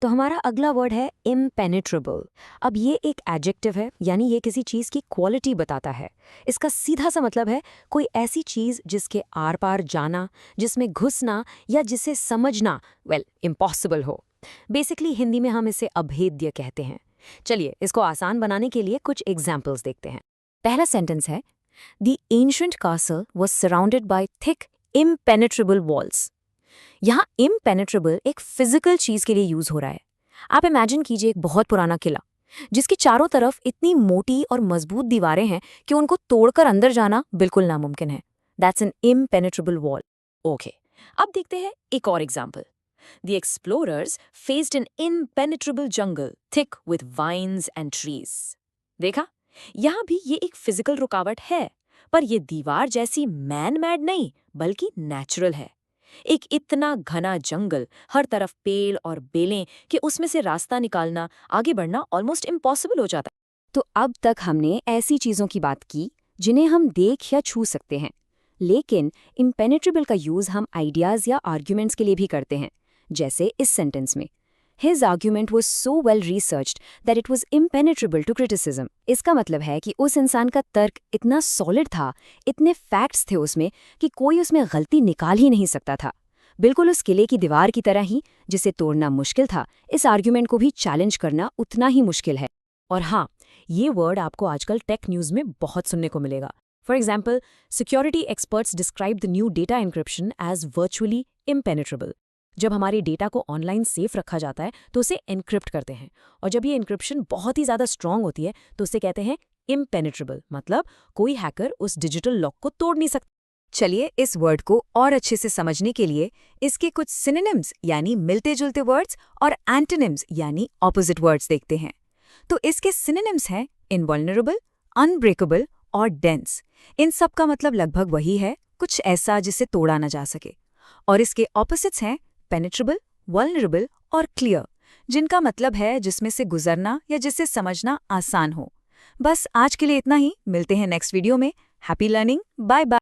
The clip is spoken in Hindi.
तो हमारा अगला वर्ड है impenetrable। अब ये एक एडजेक्टिव है, यानी ये किसी चीज़ की क्वालिटी बताता है। इसका सीधा सा मतलब है कोई ऐसी चीज़ जिसके आर पार जाना, जिसमें घुसना या जिसे समझना इम्पॉसिबल हो। बेसिकली हिंदी में हम इसे अभेद्य कहते हैं। चलिए इसको आसान बनाने के लिए कुछ एग्जाम्पल्स देखते हैं। पहला सेंटेंस है the ancient castle was surrounded by thick impenetrable walls. यहाँ impenetrable एक फिजिकल चीज के लिए यूज हो रहा है। आप इमेजिन कीजिए एक बहुत पुराना किला जिसके चारों तरफ इतनी मोटी और मजबूत दीवारें हैं कि उनको तोड़कर अंदर जाना बिल्कुल नामुमकिन है। That's an impenetrable wall. Okay, अब देखते हैं एक और example. The explorers faced an impenetrable jungle thick with vines and trees। देखा, यहाँ भी ये एक फिजिकल रुकावट है, पर ये दीवार जैसी मैन मेड नहीं बल्कि नेचुरल है। एक इतना घना जंगल, हर तरफ पेड़ और बेलें कि उसमें से रास्ता निकालना, आगे बढ़ना ऑलमोस्ट इम्पॉसिबल हो जाता है। तो अब तक हमने ऐसी चीजों की बात की जिन्हें हम देख या छू सकते हैं, लेकिन impenetrable का यूज हम आइडियाज या आर्ग्यूमेंट्स के लिए भी करते हैं, जैसे इस सेंटेंस में His argument was so well researched that it was impenetrable to criticism। इसका मतलब है कि उस इंसान का तर्क इतना सॉलिड था, इतने फैक्ट्स थे उसमें कि कोई उसमें गलती निकाल ही नहीं सकता था। बिल्कुल उस किले की दीवार की तरह ही, जिसे तोड़ना मुश्किल था, इस आर्ग्यूमेंट को भी चैलेंज करना उतना ही मुश्किल है। और हाँ, ये वर्ड आपको आजकल टेक न्यूज़ में बहुत सुनने को मिलेगा। For example, security experts describe the new data encryption as virtually impenetrable। जब हमारे डेटा को ऑनलाइन सेफ रखा जाता है तो उसे एन्क्रिप्ट करते हैं, और जब ये एन्क्रिप्शन बहुत ही ज़्यादा स्ट्रांग होती है तो उसे कहते हैं impenetrable, मतलब कोई हैकर उस डिजिटल लॉक को तोड़ नहीं सकता। चलिए इस वर्ड को और अच्छे से समझने के लिए इसके कुछ सिनोनिम्स यानी मिलते जुलते वर्ड्स और एंटोनिम्स यानी ऑपोजिट वर्ड्स देखते हैं। तो इसके सिनोनिम्स हैं इनवल्नरेबल, अनब्रेकेबल और डेंस। इन सब का मतलब लगभग वही है, कुछ ऐसा जिसे तोड़ा न जा सके। और इसके ऑपोजिट्स हैं पेनिट्रेबल, वल्नरेबल और क्लियर, जिनका मतलब है जिसमें से गुजरना या जिसे समझना आसान हो। बस आज के लिए इतना ही, मिलते हैं नेक्स्ट वीडियो में। Happy learning, bye bye.